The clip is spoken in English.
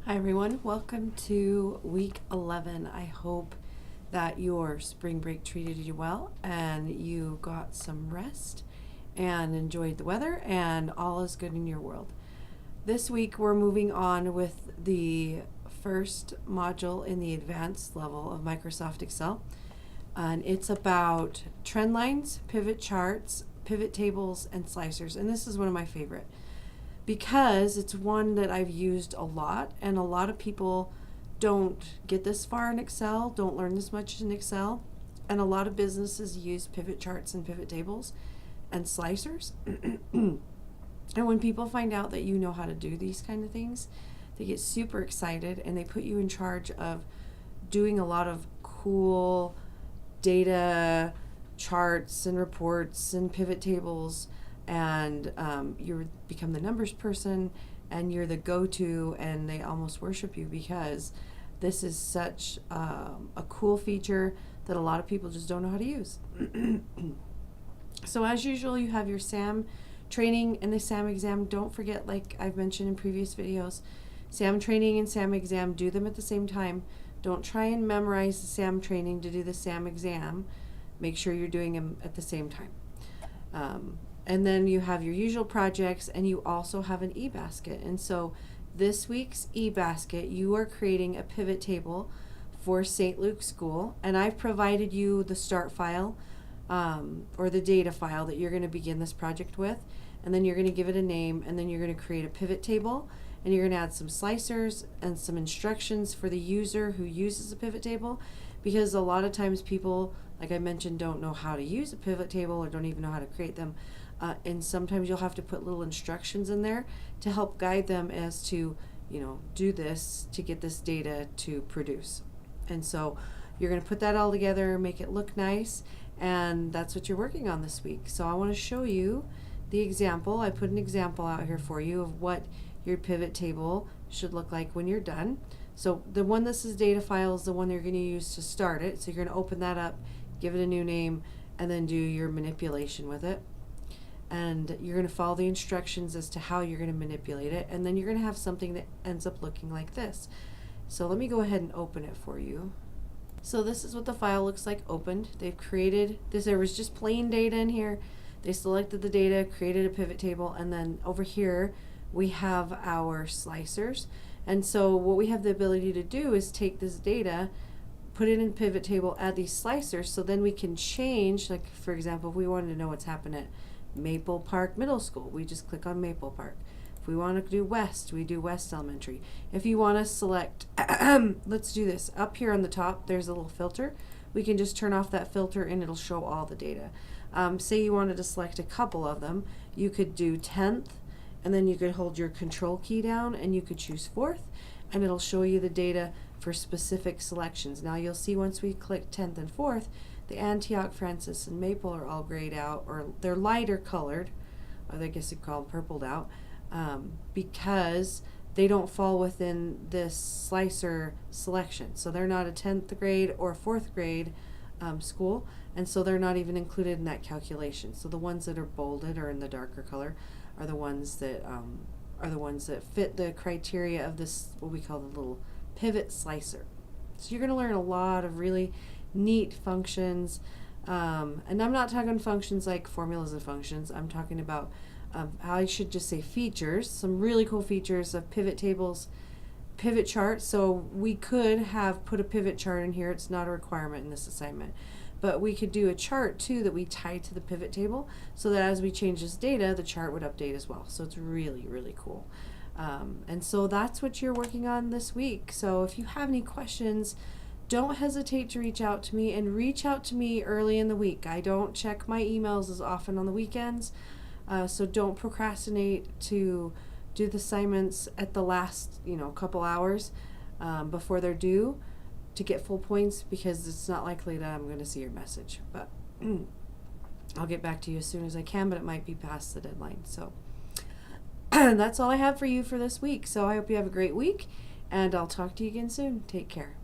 Hi everyone, welcome to week 11. I hope that your spring break treated you well and you got some rest and enjoyed the weather and all is good in your world. This week we're moving on with the first module in the advanced level of Microsoft Excel, and it's about trend lines, pivot charts, pivot tables, and slicers, and this is one of my favorite because it's one that I've used a lot, and a lot of people don't get this far in Excel, don't learn this much in Excel, and a lot of businesses use pivot charts and pivot tables and slicers. And when people find out that you know how to do these kind of things, they get super excited and they put you in charge of doing a lot of cool data charts and reports and pivot tables, and you become the numbers person and you're the go-to, and they almost worship you because this is such a cool feature that a lot of people just don't know how to use. So as usual, you have your SAM training and the SAM exam. Don't forget, like I've mentioned in previous videos, SAM training and SAM exam, do them at the same time. Don't try and memorize the SAM training to do the SAM exam. Make sure you're doing them at the same time. And then you have your usual projects, and you also have an eBasket. And so this week's eBasket, you are creating a pivot table for St. Luke's School, and I've provided you the start file or the data file that you're going to begin this project with, and then you're going to give it a name, and then you're going to create a pivot table, and you're going to add some slicers and some instructions for the user who uses a pivot table, because a lot of times people, like I mentioned, don't know how to use a pivot table or don't even know how to create them. And sometimes you'll have to put little instructions in there to help guide them as to, do this to get this data to produce. And so you're going to put that all together, make it look nice, and that's what you're working on this week. So I want to show you the example. I put an example out here for you of what your pivot table should look like when you're done. So the one that says data file is the one you're going to use to start it. So you're going to open that up, give it a new name, and then do your manipulation with it. And you're going to follow the instructions as to how you're going to manipulate it, and then you're going to have something that ends up looking like this. So let me go ahead and open it for you. So this is what the file looks like opened. They've created this. There was just plain data in here. They selected the data, created a pivot table, and then over here we have our slicers. And so what we have the ability to do is take this data, put it in pivot table, add these slicers, so then we can change, like for example, if we wanted to know what's happened at Maple Park Middle School, we just click on Maple Park. If we want to do West, we do West Elementary. If you want to select, let's do this. Up here on the top, there's a little filter. We can just turn off that filter and it'll show all the data. Say you wanted to select a couple of them, you could do 10th, and then you could hold your control key down and you could choose 4th, and it'll show you the data for specific selections. Now you'll see once we click 10th and 4th, the Antioch, Francis, and Maple are all grayed out, or they're lighter colored, or I guess you call them purpled out, because they don't fall within this slicer selection. So they're not a 10th grade or 4th grade school, and so they're not even included in that calculation. So the ones that are bolded or in the darker color are the ones that fit the criteria of this, what we call the little pivot slicer. So you're going to learn a lot of really neat functions, and I'm not talking functions like formulas and functions. I'm talking about I should just say features, some really cool features of pivot tables, pivot charts. So we could have put a pivot chart in here. It's not a requirement in this assignment, but we could do a chart too that we tie to the pivot table, so that as we change this data, the chart would update as well. So it's really, really cool. And so that's what you're working on this week. So if you have any questions, don't hesitate to reach out to me, and reach out to me early in the week. I don't check my emails as often on the weekends, so don't procrastinate to do the assignments at the last couple hours before they're due to get full points, because it's not likely that I'm going to see your message. But I'll get back to you as soon as I can, but it might be past the deadline. So that's all I have for you for this week. So I hope you have a great week, and I'll talk to you again soon. Take care.